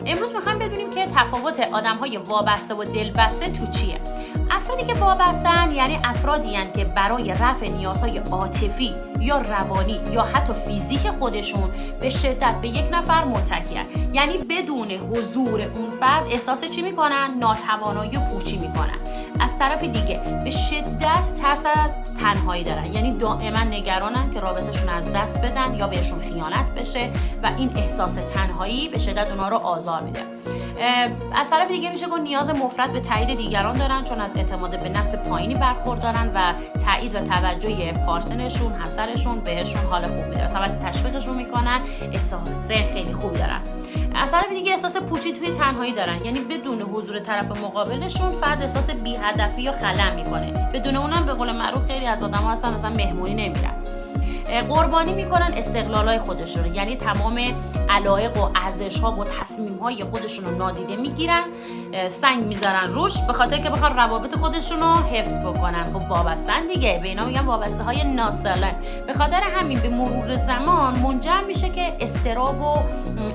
امروز میخوایم بدونیم که تفاوت آدم‌های وابسته و دلبسته تو چیه. افرادی که وابسته‌اند یعنی افرادی هستند که برای رفع نیازهای عاطفی یا روانی یا حتی فیزیک خودشون به شدت به یک نفر متکی‌اند. یعنی بدون حضور اون فرد احساس چی میکنن؟ ناتوانایی و پوچی میکنن. از طرف دیگه به شدت ترس از تنهایی دارن، یعنی دائما نگرانن که رابطهشون از دست بدن یا بهشون خیانت بشه و این احساس تنهایی به شدت اونا رو آزار میده. از طرف دیگه میشه گفت نیاز مفرط به تایید دیگران دارن، چون از اعتماد به نفس پایینی برخوردارن و تایید و توجه پارتنرشون، همسرشون بهشون حال خوب میده. مثلا وقتی تشویقشون میکنن احساس خیلی خوبی دارن. از طرف دیگه احساس پوچی توی تنهایی دارن، یعنی بدون حضور طرف مقابلشون فرد احساس بی‌هدفی یا خلأ میکنه. بدون اونم به قول معروف خیلی از آدم‌ها اصلا مهمونی نمیرن. قربانی میکنن استقلالای خودشون، یعنی تمام علایق و ارزش‌ها و تصمیم‌های خودشون رو نادیده میگیرن، سنگ میذارن روش به خاطر که بخوان روابط خودشون رو حفظ بکنن. خب وابستن دیگه، به اینا میگن وابسته‌های ناسالم. به خاطر همین به مرور زمان منجر میشه که اضطراب و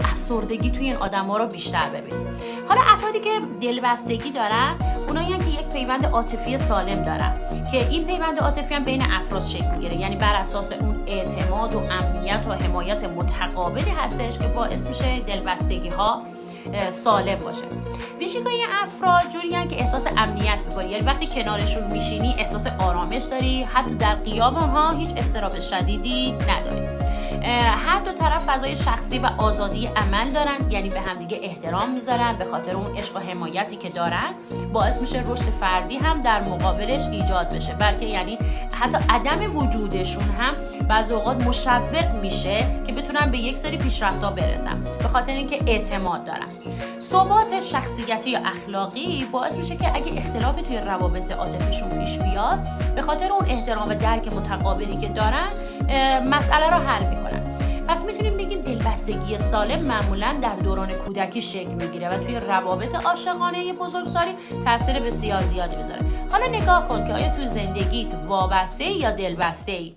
افسردگی توی این آدم‌ها رو بیشتر ببینیم. حالا افرادی که دلبستگی دارن اونایی که یک پیوند عاطفی سالم دارن که این پیوند عاطفی هم بین افراد شکل میگیره، یعنی بر اساس اون اعتماد و امنیت و حمایت متقابلی هستش که باعث میشه دلبستگی ها سالم باشه. ویژگی افراد جوریه که احساس امنیت می‌کنی، یعنی وقتی کنارشون میشینی احساس آرامش داری، حتی در غیاب اونها هیچ اضطراب شدیدی نداری. هر دو طرف فضای شخصی و آزادی عمل دارن، یعنی به همدیگه احترام میذارن، به خاطر اون عشق و حمایتی که دارن باعث میشه رشد فردی هم در مقابلش ایجاد بشه، بلکه یعنی حتی عدم وجودشون هم بعضی اوقات مشوق میشه که بتونن به یک سری پیشرفت‌ها برسن، به خاطر اینکه اعتماد دارن. ثبات شخصیتی یا اخلاقی باعث میشه که اگه اختلافی توی روابط عاطفیشون پیش بیاد، به خاطر اون احترام و درک متقابلی که دارن مسئله رو حل میکنن. پس میتونیم بگیم دلبستگی سالم معمولا در دوران کودکی شکل میگیره و توی روابط عاشقانه بزرگسالی تاثیر بسیار زیادی میذاره. حالا نگاه کن که آیا توی زندگیت وابسته یا دلبسته ای؟